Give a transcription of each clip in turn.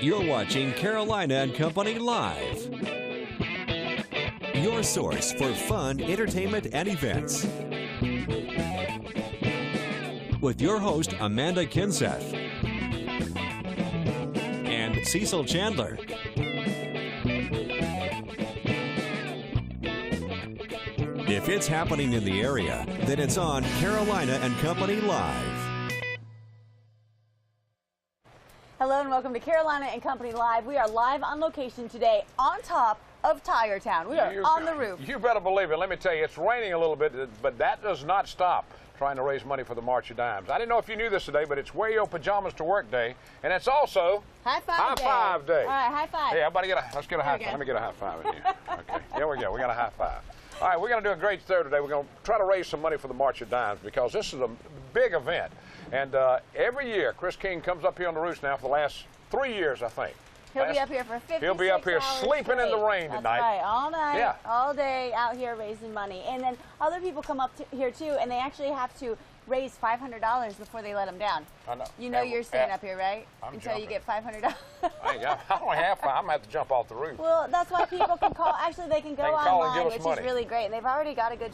You're watching Carolina and Company Live, your source for fun, entertainment, and events. With your host, Amanda Kinseth and Cecil Chandler. If it's happening in the area, then it's on Carolina and Company Live. Hello and welcome to Carolina and Company Live. We are live on location today on top of Tire Town. We are on the roof. You better believe it. Let me tell you, it's raining a little bit, but that does not stop trying to raise money for the March of Dimes. I didn't know if you knew this today, but it's Wear Your Pajamas to Work Day, and it's also High Five Day. All right, high five. Hey, everybody let's get a high five. Let me get a high five in here. Okay, here we go. We got a high five. All right, we're going to do a great show today. We're going to try to raise some money for the March of Dimes because this is a big event. And every year, Chris King comes up here on the roof now for the last 3 years, I think. He'll be up here for 56 He'll be up here sleeping in the rain That's tonight. Right, all night, yeah. all day out here raising money. And then other people come up here too, and they actually have to raise $500 before they let them down. I know. You know you're staying up here, right? Until jumping. you get $500. I don't have five. I'm going to have to jump off the roof. Well, that's why people can call. Actually, they can go online, which is really great. And they've already got a good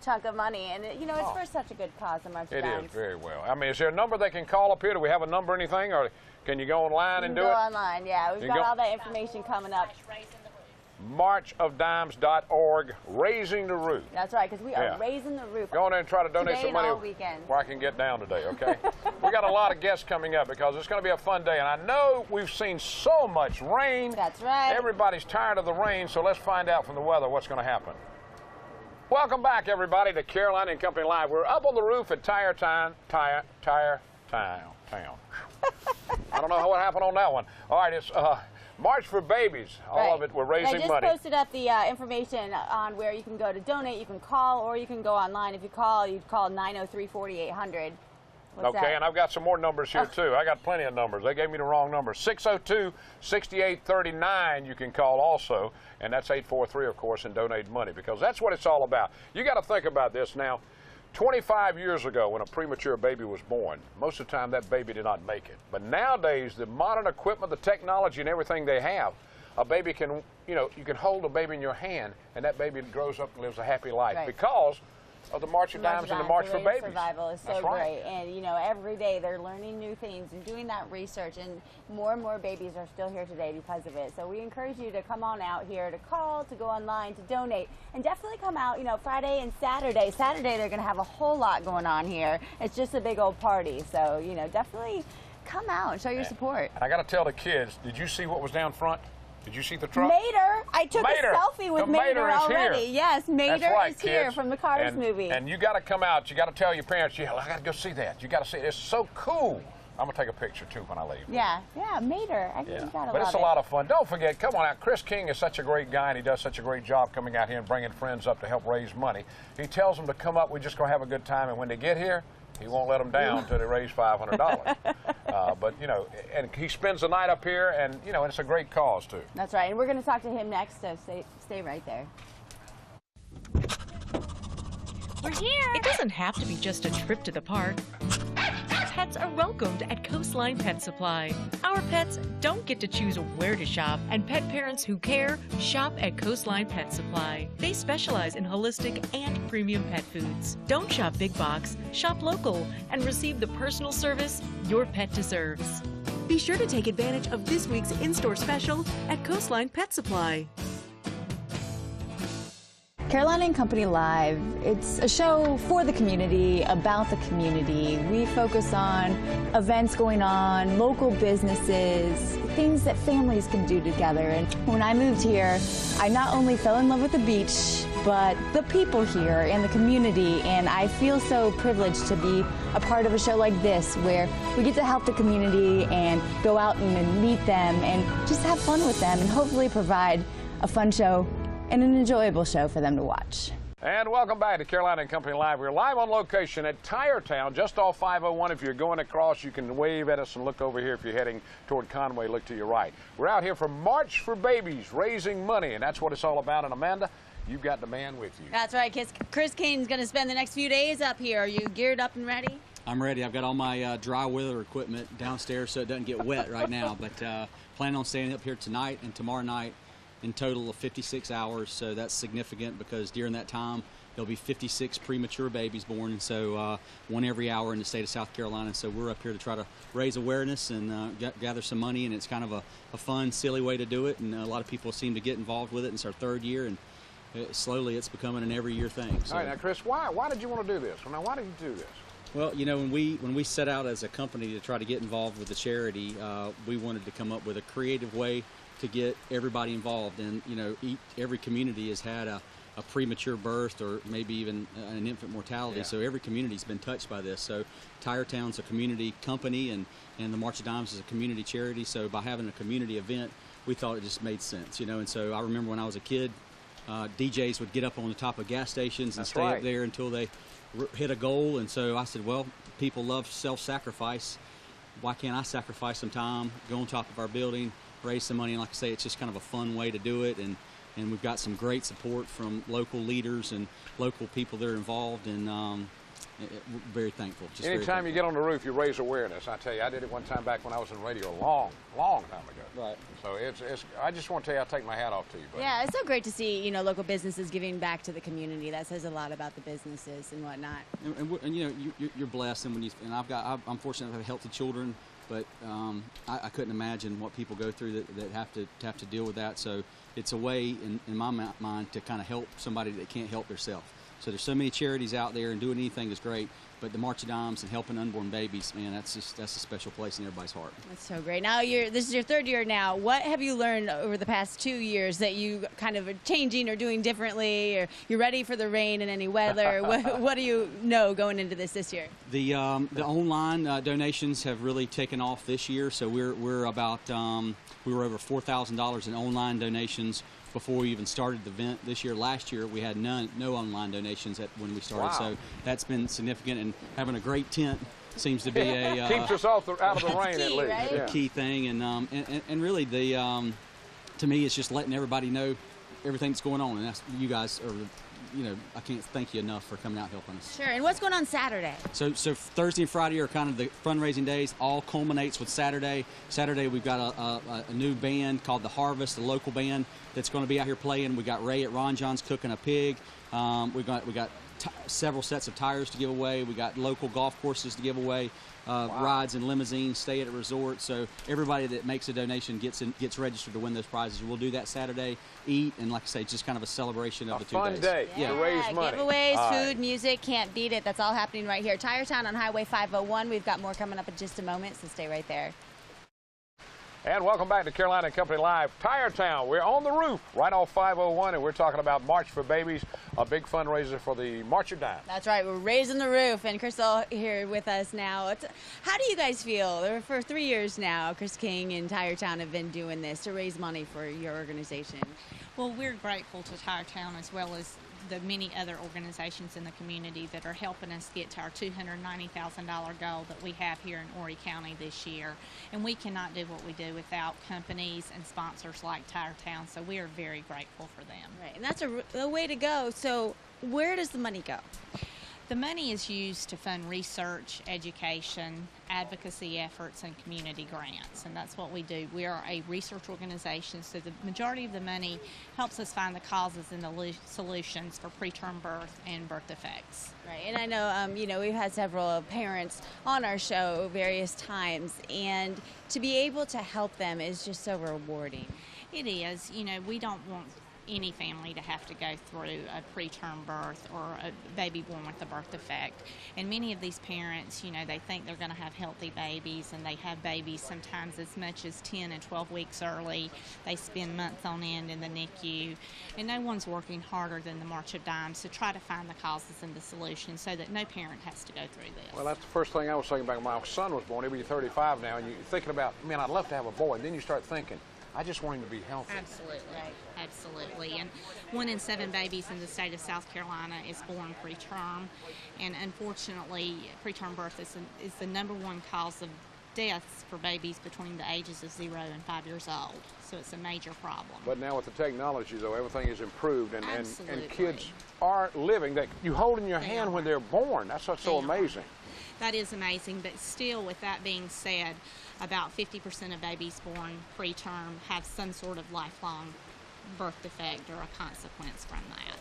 chunk of money. And, you know, it's for such a good cause, the March of Dimes. It is, very well. I mean, is there a number they can call up here? Do we have a number or anything? Or can you go online and do it? Go online, yeah. We've got all that information coming up. marchofdimes.org, raising the roof. That's right, because we are raising the roof. Go on there and try to donate some money where I can get down today, okay? We got a lot of guests coming up because it's going to be a fun day. And I know we've seen so much rain. That's right. Everybody's tired of the rain, so let's find out from the weather what's going to happen. Welcome back, everybody, to Carolina and Company Live. We're up on the roof at Tire Town. I don't know what happened on that one. All right, it's March for Babies. All of it, we're raising money. I just posted up the information on where you can go to donate. You can call or you can go online. If you call, you'd call 903-4800. Okay, and I've got some more numbers here, too. I got plenty of numbers. They gave me the wrong number. 602-6839 you can call also, and that's 843, of course, and donate money, because that's what it's all about. You got to think about this now. 25 years ago, when a premature baby was born, most of the time that baby did not make it. But nowadays, the modern equipment, the technology, and everything they have, a baby can, you can hold a baby in your hand, and that baby grows up and lives a happy life because of the March of Dimes and the March for Babies. Survival is so great, and every day they're learning new things and doing that research, and more babies are still here today because of it. So we encourage you to come on out here, to call, to go online, to donate, and definitely come out. Friday and Saturday. Saturday they're going to have a whole lot going on here. It's just a big old party, so definitely come out and show your support. And I got to tell the kids, did you see what was down front? Did you see the truck? Mater. I took a selfie with Mater already. Here. Yes, Mater is here from the Carter's movie. And you got to come out. You got to tell your parents, I got to go see that. You got to see it. It's so cool. I'm going to take a picture, too, when I leave. Yeah, Mater. But it's a lot of fun. Don't forget, come on out. Chris King is such a great guy, and he does such a great job coming out here and bringing friends up to help raise money. He tells them to come up. We're just going to have a good time, and when they get here, he won't let them down until they raise $500. But, and he spends the night up here, and, and it's a great cause, too. That's right. And we're going to talk to him next, so stay right there. We're here. It doesn't have to be just a trip to the park. Pets are welcomed at Coastline Pet Supply. Our pets don't get to choose where to shop, and pet parents who care shop at Coastline Pet Supply. They specialize in holistic and premium pet foods. Don't shop big box, shop local, and receive the personal service your pet deserves. Be sure to take advantage of this week's in-store special at Coastline Pet Supply. Carolina and Company Live, it's a show for the community, about the community. We focus on events going on, local businesses, things that families can do together. And when I moved here, I not only fell in love with the beach, but the people here and the community, and I feel so privileged to be a part of a show like this where we get to help the community and go out and meet them and just have fun with them and hopefully provide a fun show and an enjoyable show for them to watch. And welcome back to Carolina and Company Live. We're live on location at Tire Town, just off 501. If you're going across, you can wave at us and look over here. If you're heading toward Conway, look to your right. We're out here for March for Babies, raising money, and that's what it's all about. And Amanda, you've got the man with you. That's right, Chris King's going to spend the next few days up here. Are you geared up and ready? I'm ready. I've got all my dry weather equipment downstairs so it doesn't get wet right now. But planning on staying up here tonight and tomorrow night in total of 56 hours. So that's significant because during that time there'll be 56 premature babies born, and so one every hour in the state of South Carolina. So we're up here to try to raise awareness and gather some money, and it's kind of a fun, silly way to do it, and a lot of people seem to get involved with it. It's our third year, and slowly it's becoming an every year thing. So. All right, now Chris, why did you want to do this? Now, why did you do this? Well, you know, when we set out as a company to try to get involved with the charity, we wanted to come up with a creative way to get everybody involved. And you know, every community has had a premature birth or maybe even an infant mortality. Yeah. So every community's been touched by this. So Tyertown's a community company, and the March of Dimes is a community charity. So by having a community event, we thought it just made sense, you know. And so I remember when I was a kid, DJs would get up on the top of gas stations and stay up there until they hit a goal. And so I said, well, people love self-sacrifice. Why can't I sacrifice some time, go on top of our building, raise some money? And like I say, it's just kind of a fun way to do it. And we've got some great support from local leaders and local people that are involved, and we're very thankful. Anytime you get on the roof, you raise awareness. I tell you, I did it one time back when I was in radio a long time ago. Right. So I just want to tell you, I take my hat off to you. Buddy. Yeah, it's so great to see, you know, local businesses giving back to the community. That says a lot about the businesses and whatnot. And you know, you're blessed, and I'm fortunate to have healthy children. But I couldn't imagine what people go through that have to deal with that. So it's a way, in my mind, to kind of help somebody that can't help themselves. So there's so many charities out there, and doing anything is great. But the March of Dimes and helping unborn babies, man, that's a special place in everybody's heart. That's so great. Now this is your third year now. What have you learned over the past 2 years that you kind of are changing or doing differently, or you're ready for the rain and any weather? what do you know going into this year? The online donations have really taken off this year. So we're about we were over $4,000 in online donations before we even started the event this year. Last year we had no online donations when we started. Wow. So that's been significant, and having a great tent seems to be a keeps us out of the rain key, at least. Right? A key thing, and really to me it's just letting everybody know everything that's going on, and that's you guys are. You know, I can't thank you enough for coming out helping us. Sure. And what's going on Saturday? So Thursday and Friday are kind of the fundraising days. All culminates with Saturday. Saturday we've got a new band called The Harvest, a local band that's going to be out here playing. We got Ray at Ron John's cooking a pig. We got several sets of tires to give away. We got local golf courses to give away. Rides and limousines, stay at a resort. So everybody that makes a donation gets registered to win those prizes. We'll do that Saturday, eat, and like I say, just kind of a celebration of the 2 days. A fun day to raise money. Giveaways, food, music, can't beat it. That's all happening right here. Tyertown on Highway 501. We've got more coming up in just a moment, so stay right there. And welcome back to Carolina and Company Live. Tyertown, we're on the roof right off 501, and we're talking about March for Babies, a big fundraiser for the March of Dimes. That's right, we're raising the roof, and Crystal here with us now. How do you guys feel? For 3 years now, Chris King and Tyertown have been doing this to raise money for your organization. Well, we're grateful to Tyertown as well as the many other organizations in the community that are helping us get to our $290,000 goal that we have here in Horry County this year. And we cannot do what we do without companies and sponsors like Tyertown, so we are very grateful for them. Right, and that's a way to go. So where does the money go? The money is used to fund research, education, advocacy efforts, and community grants, and that's what we do. We are a research organization, so the majority of the money helps us find the causes and the solutions for preterm birth and birth defects. Right, and I know, you know, we've had several parents on our show various times, and to be able to help them is just so rewarding. It is. You know, we don't want any family to have to go through a preterm birth or a baby born with a birth defect. And many of these parents, you know, they think they're going to have healthy babies, and they have babies sometimes as much as 10 and 12 weeks early. They spend months on end in the NICU, and no one's working harder than the March of Dimes to try to find the causes and the solutions so that no parent has to go through this. Well, that's the first thing I was thinking about when my son was born. He'll be 35 now, and you're thinking about, man, I'd love to have a boy, and then you start thinking, I just want him to be healthy. Absolutely, right. Absolutely. And 1 in 7 babies in the state of South Carolina is born preterm, and unfortunately, preterm birth is the #1 cause of deaths for babies between the ages of 0 and 5 years old. So it's a major problem. But now with the technology, though, everything is improved, and Absolutely. kids are living. That you hold in your They hand are. when they're born. That's what's so They are. amazing. That is amazing, but still, with that being said, about 50% of babies born preterm have some sort of lifelong birth defect or a consequence from that.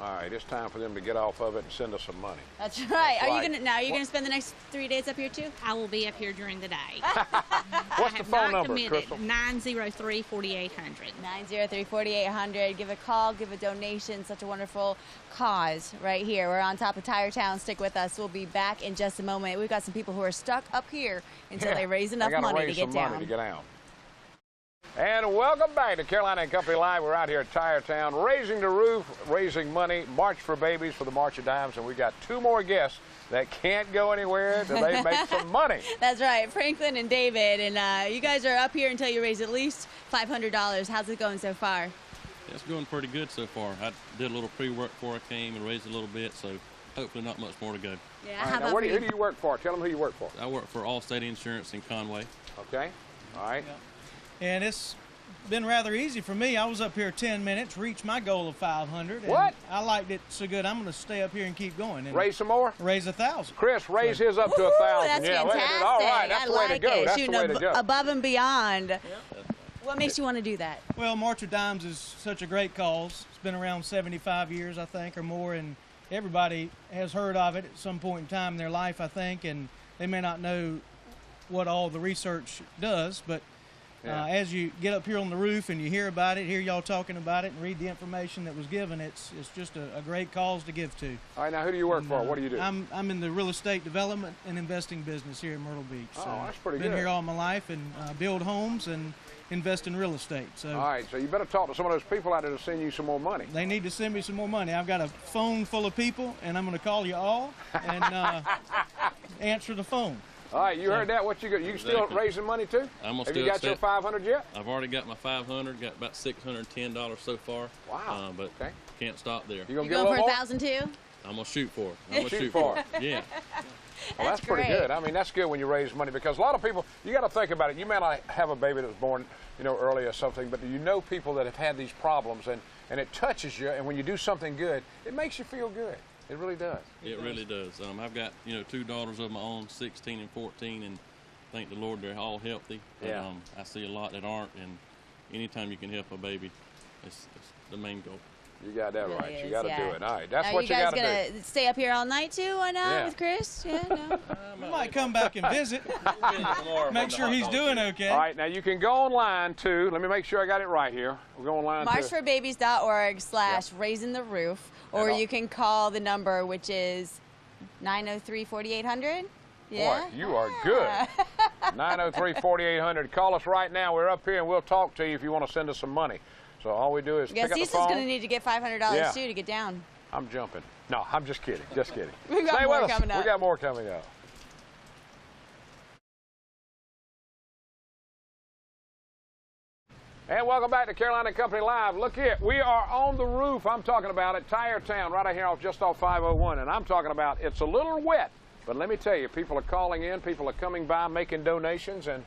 All right, it's time for them to get off of it and send us some money. That's right. Are right. you gonna spend the next 3 days up here too? I will be up here during the day. What's I the have phone not number, committed. Crystal? 903-4800. 903-4800. Give a call, give a donation. Such a wonderful cause right here. We're on top of Tire Town. Stick with us. We'll be back in just a moment. We've got some people who are stuck up here until they raise enough They gotta money to raise get some down. money to get out. And welcome back to Carolina and Company Live. We're out here at Tire Town, raising the roof, raising money, March for Babies for the March of Dimes, and we got 2 more guests that can't go anywhere till they make some money. That's right, Franklin and David, and you guys are up here until you raise at least $500. How's it going so far? It's going pretty good so far. I did a little pre-work before I came and raised a little bit, so hopefully not much more to go. Yeah, All how right, now, about who do you work for? Tell them who you work for. I work for Allstate Insurance in Conway. Okay, all right. And it's been rather easy for me. I was up here 10 minutes, reached my goal of 500. And What? I liked it so good, I'm going to stay up here and keep going. And Raise some more? raise 1,000. Chris, raise his up to Woo, 1,000. that's Yeah, fantastic. all right, that's I the way to like go. it. That's Shooting the way to go. above and beyond. What makes you want to do that? Well, March of Dimes is such a great cause. It's been around 75 years, I think, or more, and everybody has heard of it at some point in time in their life, I think, and they may not know what all the research does, but Yeah. as you get up here on the roof and you hear about it, hear y'all talking about it, and read the information that was given, it's just a great cause to give to. All right, now who do you work for? What do you do? I'm in the real estate development and investing business here in Myrtle Beach. Oh, So that's pretty been good. here all my life and build homes and invest in real estate. So All right, so you better talk to some of those people out there to send you some more money. they need to send me some more money. I've got a phone full of people, and I'm going to call you all and answer the phone. All right, you heard that? What you got? You still Exactly. raising money too? I'm gonna Have still you got your accept- 500 yet? I've already got my 500, got about $610 so far. Wow, But okay. can't stop there. You gonna You get a going little for more? 1,000 too? I'm gonna shoot for it. I'm gonna Shoot shoot for for it. Yeah. Well, that's pretty great. good. I mean, that's good when you raise money because a lot of people, you got to think about it. You may not have a baby that was born, early or something, but you know people that have had these problems, and it touches you. And when you do something good, it makes you feel good. It really does. It really does. I've got 2 daughters of my own, 16 and 14, and thank the Lord they're all healthy. But, Yeah. I see a lot that aren't, and anytime you can help a baby, it's the main goal. You got that Really right. You is, got to yeah. do it. All right, that's Are what you you guys got to do. gonna stay up here all night too? Why not Yeah. with Chris? Yeah, no. We might come back and visit, make sure he's doing okay. All right, now you can go online too. Let me make sure I got it right here. We'll go online to Marchforbabies.org/raising the roof, or And you can call the number, which is 903-4800. Yeah. Boy, you are good. 903-4800. Call us right now. We're up here, and we'll talk to you if you want to send us some money. So all we do is Yeah, pick up the Cecil's phone. going to need to get $500 Yeah. too to get down. I'm jumping. No, I'm just kidding. Just kidding. We've got Stay more with us. coming up. We got more coming up. And welcome back to Carolina Company Live. Look here, we are on the roof. I'm talking about at Tire Town, right out here just off 501. And I'm talking about it's a little wet, but let me tell you, people are calling in, people are coming by, making donations, and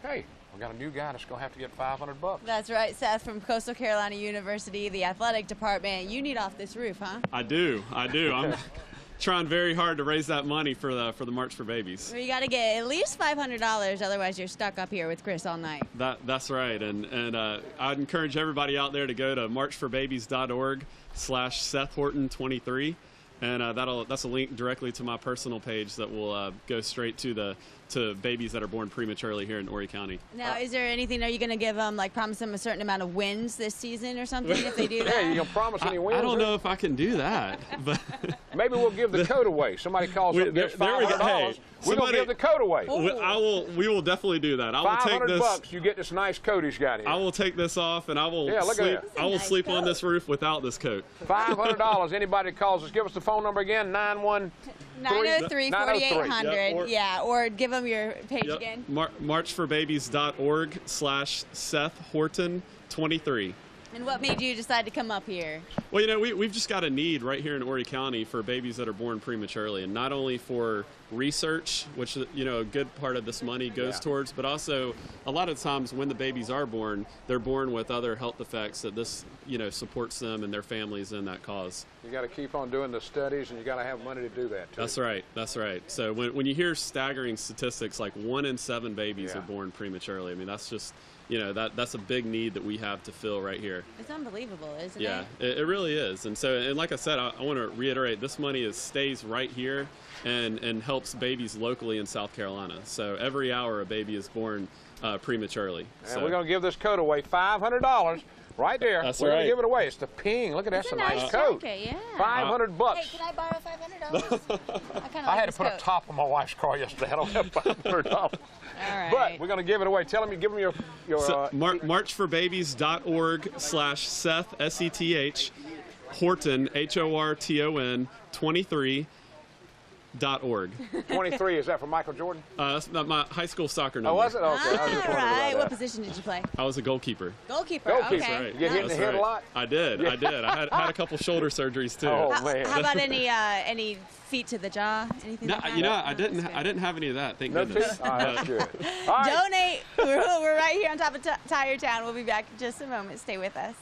hey, we got a new guy that's going to have to get $500. That's right, Seth from Coastal Carolina University, the athletic department. You need off this roof, huh? I do. I'm trying very hard to raise that money for the March for Babies. Well, you got to get at least $500, otherwise you're stuck up here with Chris all night. That's right. And I'd encourage everybody out there to go to marchforbabies.org/SethHorton23. And that's a link directly to my personal page that will go straight to babies that are born prematurely here in Horry County. Now, is there anything, are you going to give them, promise them a certain amount of wins this season or something if they do that? Hey, you going to promise any wins? I don't know if I can do that, but maybe we'll give the code away. Somebody calls up and gets there we go. $500. Hey, We're going to give the code away. we will definitely do that. I will take this. $500, you get this nice coat he's got here. I will take this off, and I will Yeah, look at sleep. that. I will Nice sleep on coat. this roof without this coat. $500. Anybody that calls us, give us the phone number again. 903-4800. Yep, or give them your page Yep. again. marchforbabies.org/SethHorton23. And what made you decide to come up here? Well, we've just got a need right here in Horry County for babies that are born prematurely, and not only for research, which, you know, a good part of this money goes towards, but also a lot of times when the babies are born, they're born with other health effects that this, you know, supports them and their families in that cause. You got to keep on doing the studies, and you got to have money to do that too. That's right. That's right. So when you hear staggering statistics like 1 in 7 babies are born prematurely, I mean, that's just, you know, that's a big need that we have to fill right here. It's unbelievable, isn't it? Yeah, it really is. And so, and like I said, I want to reiterate, this money stays right here and helps babies locally in South Carolina. So every hour a baby is born prematurely. And we're going to give this coat away, $500. Right there. That's We're right. going to give it away. It's the ping. Look at that. That's a nice coat. Jacket, yeah. $500. Hey, can I borrow $500? I had to put a top on my wife's car yesterday. I don't have $500. All right. But we're going to give it away. Tell them, give them your so, marchforbabies.org/Seth, S-E-T-H, Horton, H-O-R-T-O-N, 23.org. 23, is that for Michael Jordan? That's my high school soccer number. Oh, was it? Okay. I was just All wondering right. about What that. position did you play? I was a goalkeeper. Goalkeeper. Goalkeeper. Okay. Right. You get hit in the head a lot? I did. I had a couple shoulder surgeries too. Oh, man. How about any feet to the jaw? Anything? No, like that? you know, I didn't have any of that. Thank No goodness. teeth? All right, that's good. All right. Donate. We're right here on top of Tire Town. We'll be back in just a moment. Stay with us.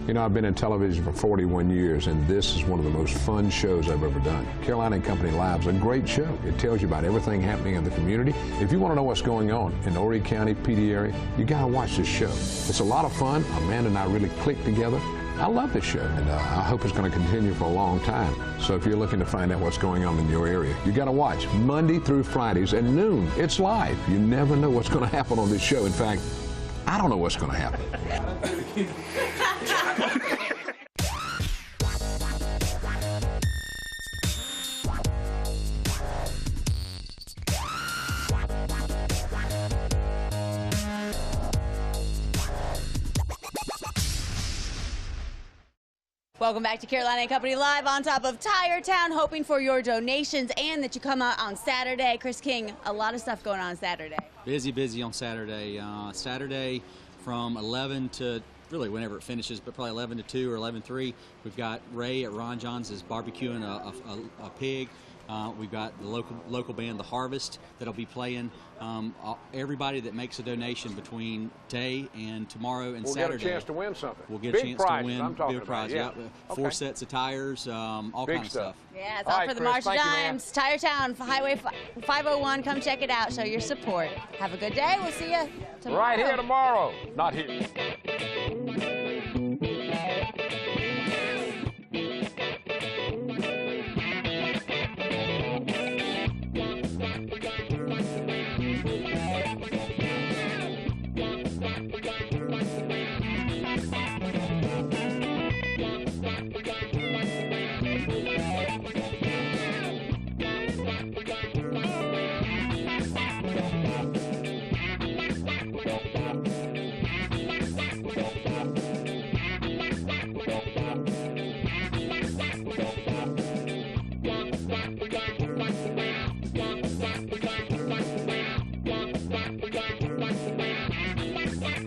You know, I've been in television for 41 years, and this is one of the most fun shows I've ever done. Carolina and Company Live's a great show. It tells you about everything happening in the community. If you want to know what's going on in the Horry County, PD area, you got to watch this show. It's a lot of fun. Amanda and I really click together. I love this show, and I hope it's going to continue for a long time. So if you're looking to find out what's going on in your area, you got to watch Monday through Fridays at noon. It's live. You never know what's going to happen on this show. In fact, I don't know what's going to happen. Welcome back to Carolina and Company Live on top of Tire Town, hoping for your donations and that you come out on Saturday. Chris King, a lot of stuff going on Saturday. Busy on Saturday. Saturday from 11 to really whenever it finishes, but probably 11 to 2 or 11:3. We've got Ray at Ron John's is barbecuing a pig. We've got the local band, The Harvest, that'll be playing. Everybody that makes a donation between today and tomorrow and Saturday. We'll get a chance to win something. We'll get Big a chance prizes, to win I'm talking big prize. about, Yeah. Okay. 4 sets of tires, all Big kinds of stuff. Yeah, it's All all right, for the Chris, March thank you, man. Dimes. Tire Town, Highway 501. Come check it out. Show your support. Have a good day. We'll see you tomorrow. Right here tomorrow. Not here.